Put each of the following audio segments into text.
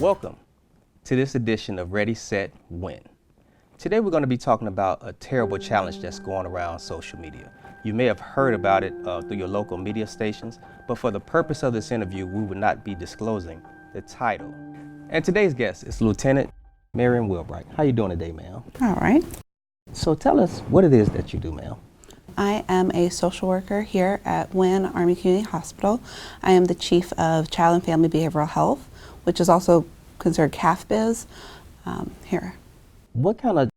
Welcome to this edition of Ready, Set, Win. Today we're going to be talking about a terrible challenge that's going around social media. You may have heard about it through your local media stations, but for the purpose of this interview, we will not be disclosing the title. And today's guest is Lieutenant Marion Wilbright. How you doing today, ma'am? All right. So tell us what it is that you do, ma'am. I am a social worker here at Winn Army Community Hospital. I am the Chief of Child and Family Behavioral Health, which is also considered CAFBIZ here. What kind of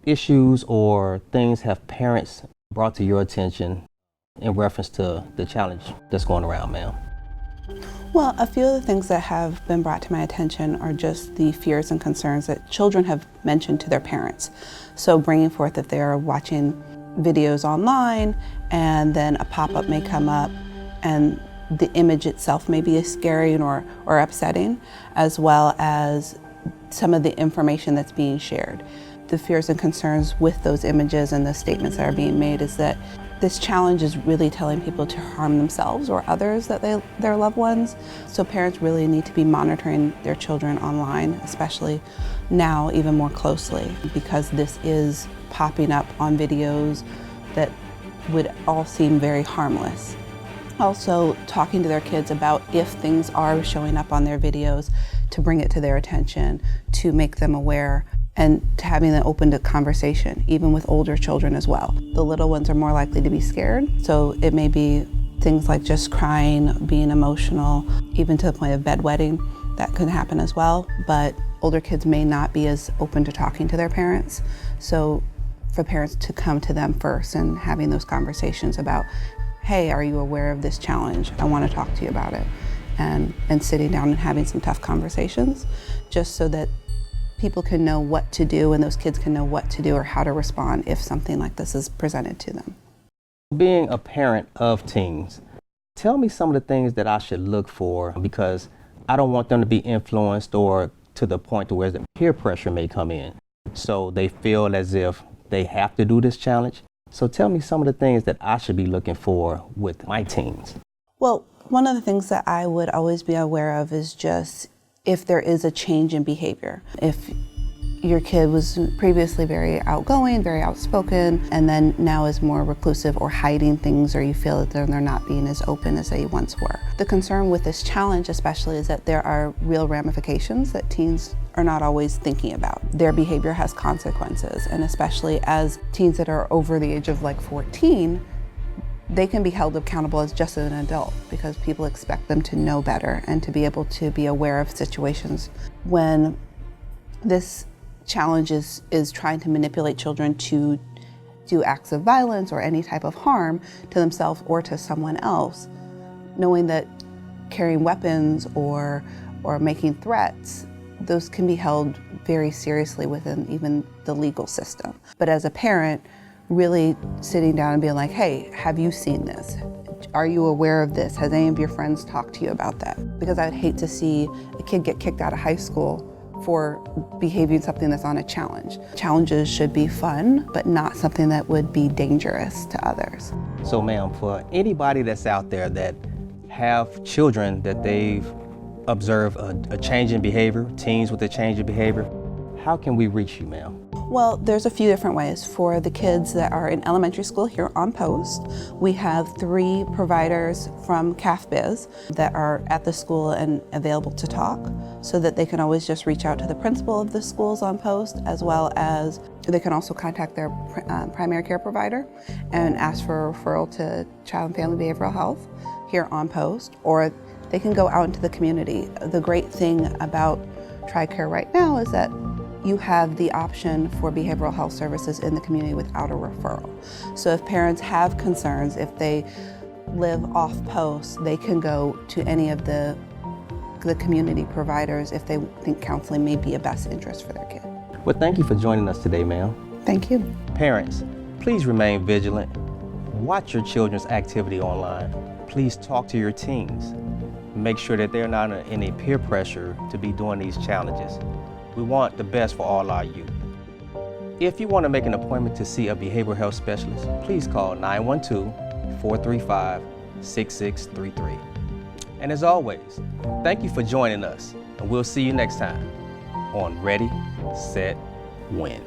issues or things have parents brought to your attention in reference to the challenge that's going around, ma'am? Well, a few of the things that have been brought to my attention are just the fears and concerns that children have mentioned to their parents. So bringing forth if they are watching videos online and then a pop-up may come up and the image itself may be scary or upsetting, as well as some of the information that's being shared. The fears and concerns with those images and the statements that are being made is that this challenge is really telling people to harm themselves or others, that their loved ones. So parents really need to be monitoring their children online, especially now even more closely, because this is popping up on videos that would all seem very harmless. Also talking to their kids about if things are showing up on their videos, to bring it to their attention, to make them aware, and to having them open to conversation, even with older children as well. The little ones are more likely to be scared, so it may be things like just crying, being emotional, even to the point of bedwetting. That could happen as well, but older kids may not be as open to talking to their parents. So for parents to come to them first and having those conversations about, hey, are you aware of this challenge? I want to talk to you about it. And sitting down and having some tough conversations, just so that people can know what to do and those kids can know what to do or how to respond if something like this is presented to them. Being a parent of teens, tell me some of the things that I should look for, because I don't want them to be influenced or to the point to where the peer pressure may come in. So they feel as if they have to do this challenge. So tell me some of the things that I should be looking for with my teens. Well, one of the things that I would always be aware of is just if there is a change in behavior. If your kid was previously very outgoing, very outspoken, and then now is more reclusive or hiding things, or you feel that they're not being as open as they once were. The concern with this challenge especially is that there are real ramifications that teens are not always thinking about. Their behavior has consequences, and especially as teens that are over the age of like 14, they can be held accountable as just an adult because people expect them to know better and to be able to be aware of situations. When this challenge is trying to manipulate children to do acts of violence or any type of harm to themselves or to someone else, knowing that carrying weapons or making threats, those can be held very seriously within even the legal system. But as a parent, really sitting down and being like, hey, have you seen this? Are you aware of this? Has any of your friends talked to you about that? Because I would hate to see a kid get kicked out of high school for behaving something that's on a challenge. Challenges should be fun, but not something that would be dangerous to others. So ma'am, for anybody that's out there that have children that they've observed a change in behavior, teens with a change in behavior, how can we reach you, ma'am? Well, there's a few different ways. For the kids that are in elementary school here on post, we have 3 providers from CAFBIZ that are at the school and available to talk, so that they can always just reach out to the principal of the schools on post, as well as they can also contact their primary care provider and ask for a referral to Child and Family Behavioral Health here on post, or they can go out into the community. The great thing about TRICARE right now is that you have the option for behavioral health services in the community without a referral. So if parents have concerns, if they live off post, they can go to any of the community providers if they think counseling may be a best interest for their kid. Well, thank you for joining us today, ma'am. Thank you. Parents, please remain vigilant. Watch your children's activity online. Please talk to your teens. Make sure that they're not under any peer pressure to be doing these challenges. We want the best for all our youth. If you want to make an appointment to see a behavioral health specialist, please call 912-435-6633. And as always, thank you for joining us, and we'll see you next time on Ready, Set, Win.